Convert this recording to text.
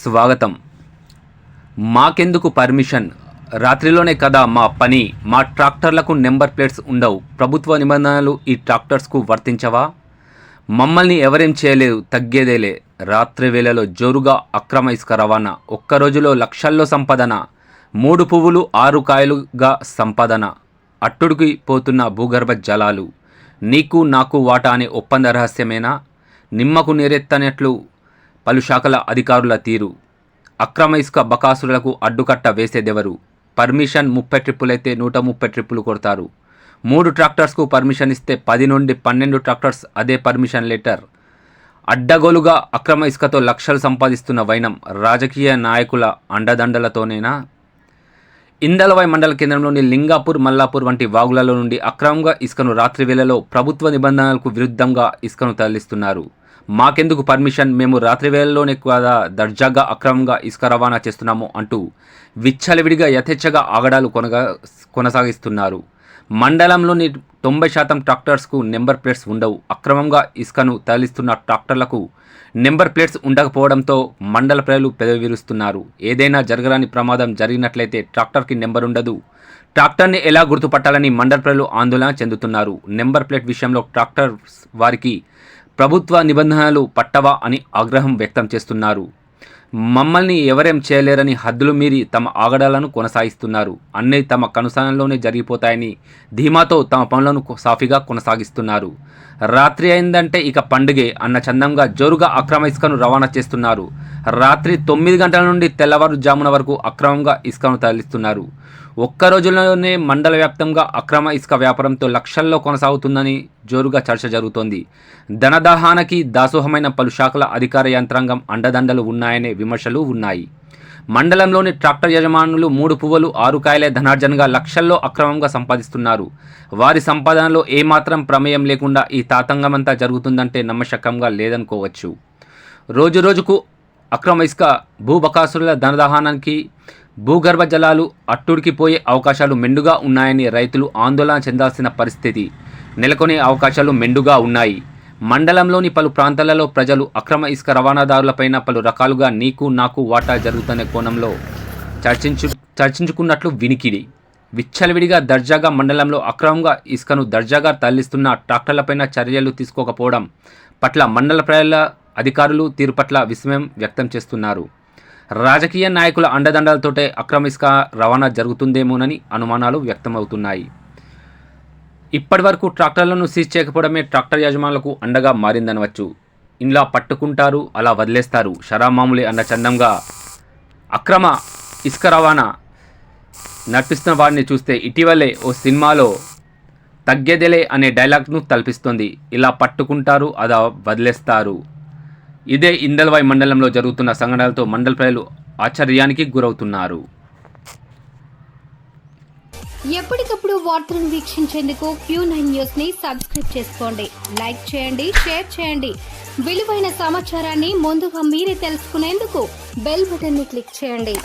స్వాగతం. మాకెందుకు పర్మిషన్? రాత్రిలోనే కదా మా పని. మా ట్రాక్టర్లకు నెంబర్ ప్లేట్స్ ఉండవు. ప్రభుత్వ నిబంధనలు ఈ ట్రాక్టర్స్కు వర్తించవా? మమ్మల్ని ఎవరేం చేయలేదు, తగ్గేదేలే. రాత్రి వేళలో జోరుగా అక్రమ ఇసుక రవాణా. ఒక్క రోజులో లక్షల్లో సంపాదన. 3 పువ్వులు 6 కాయలుగా సంపాదన. అట్టుడికి పోతున్న భూగర్భ జలాలు. నీకు నాకు వాటా అనే ఒప్పంద రహస్యమేనా? నిమ్మకు నీరెత్తనట్లు పలు శాఖల అధికారుల తీరు. అక్రమ ఇసుక బకాసులకు అడ్డుకట్ట వేసేదెవరు? పర్మిషన్ 30 ట్రిప్పులైతే 130 ట్రిప్పులు కొడతారు. 3 ట్రాక్టర్స్కు పర్మిషన్ ఇస్తే 10 నుండి 12 ట్రాక్టర్స్ అదే పర్మిషన్ లెటర్. అడ్డగోలుగా అక్రమ ఇసుకతో లక్షలు సంపాదిస్తున్న వైనం రాజకీయ నాయకుల అండదండలతోనేనా? ఇందలవాయి మండల కేంద్రంలోని లింగాపూర్, మల్లాపూర్ వంటి వాగులలో నుండి అక్రమంగా ఇసుకను రాత్రి వేళలో ప్రభుత్వ నిబంధనలకు విరుద్ధంగా ఇసుకను తరలిస్తున్నారు. మాకెందుకు పర్మిషన్? మేము రాత్రి వేళల్లోనే కదా దర్జాగా అక్రమంగా ఇసుక రవాణా చేస్తున్నాము అంటూ విచ్చలవిడిగా యథేచ్ఛగా ఆగడాలు కొనసాగిస్తున్నారు. మండలంలోని 90% ట్రాక్టర్స్కు నెంబర్ ప్లేట్స్ ఉండవు. అక్రమంగా ఇసుకను తరలిస్తున్న ట్రాక్టర్లకు నెంబర్ ప్లేట్స్ ఉండకపోవడంతో మండల ప్రజలు పెదవిరుస్తున్నారు. ఏదైనా జరగరాని ప్రమాదం జరిగినట్లయితే ట్రాక్టర్కి నెంబర్ ఉండదు. ట్రాక్టర్ని ఎలా గుర్తుపట్టాలని మండల ప్రజలు ఆందోళన చెందుతున్నారు. నెంబర్ ప్లేట్ విషయంలో ట్రాక్టర్ వారికి ప్రభుత్వ నిబంధనలు పట్టవా అని ఆగ్రహం వ్యక్తం చేస్తున్నారు. మమ్మల్ని ఎవరేం చేయలేరని హద్దులు మీరి తమ ఆగడాలను కొనసాగిస్తున్నారు. అన్నీ తమ కనుసనలోనే జరిగిపోతాయని ధీమాతో తమ పనులను సాఫీగా కొనసాగిస్తున్నారు. రాత్రి అయిందంటే ఇక పండుగే అన్న చందంగా జోరుగా అక్రమ ఇసుకను రవాణా చేస్తున్నారు. రాత్రి 9 గంటల నుండి తెల్లవారుజామున వరకు అక్రమంగా ఇసుకను తరలిస్తున్నారు. ఒక్క రోజులోనే మండల వ్యాప్తంగా అక్రమ ఇసుక వ్యాపారంతో లక్షల్లో కొనసాగుతుందని జోరుగా చర్చ జరుగుతోంది. ధనదాహానికి దాసోహమైన పలు శాఖల అధికార యంత్రాంగం అండదండలు ఉన్నాయనే విమర్శలు ఉన్నాయి. మండలంలోని ట్రాక్టర్ యజమానులు 3 పువ్వులు 6 కాయలే ధనార్జనగా లక్షల్లో అక్రమంగా సంపాదిస్తున్నారు. వారి సంపాదనలో ఏమాత్రం ప్రమేయం లేకుండా ఈ తాతంగమంతా జరుగుతుందంటే నమ్మశక్యంగా లేదనుకోవచ్చు. రోజురోజుకు అక్రమ ఇసుక భూబకాసురుల ధనదాహానికి భూగర్భ జలాలు అట్టుడికి పోయే అవకాశాలు మెండుగా ఉన్నాయని రైతులు ఆందోళన చెందాల్సిన పరిస్థితి నెలకొనే అవకాశాలు మెండుగా ఉన్నాయి. మండలంలోని పలు ప్రాంతాలలో ప్రజలు అక్రమ ఇసుక రవాణాదారులపైన పలు రకాలుగా నీకు నాకు వాటా జరుగుతున్న కోణంలో చర్చించుకున్నట్లు వినికిడి. విచ్చలవిడిగా దర్జాగా మండలంలో అక్రమంగా ఇసుకను దర్జాగా తరలిస్తున్న ట్రాక్టర్లపైన చర్యలు తీసుకోకపోవడం పట్ల మండల ప్రజల అధికారులు తీరు పట్ల విస్మయం వ్యక్తం చేస్తున్నారు. రాజకీయ నాయకుల అండదండలతోటే అక్రమ ఇసుక రవాణా జరుగుతుందేమోనని అనుమానాలు వ్యక్తమవుతున్నాయి. ఇప్పటి వరకు ట్రాక్టర్లను సీజ్ చేయకపోవడమే ట్రాక్టర్ యజమానులకు అండగా మారిందనవచ్చు. ఇలా పట్టుకుంటారు, అలా వదిలేస్తారు, షరామామూలే అన్న చందంగా అక్రమ ఇసుక రవాణా నడిపిస్తున్న వారిని చూస్తే ఇటీవలే ఓ సినిమాలో తగ్గేదేలే అనే డైలాగ్ను తలపిస్తోంది. ఇలా పట్టుకుంటారు, అలా వదిలేస్తారు. ఇదే ఇందల్వాయి మండలంలో జరుగుతున్న సంఘటనలతో మండల ప్రజలు ఆశ్చర్యానికి గురవుతున్నారు. ఎప్పటికప్పుడు వార్తలను వీక్షించేందుకు Q9 న్యూస్ ని సబ్స్క్రైబ్ చేసుకోండి, లైక్ చేయండి, షేర్ చేయండి. విలువైన సమాచారాన్ని ముందుగా మీరే తెలుసుకునేందుకు బెల్ బటన్ ని క్లిక్ చేయండి.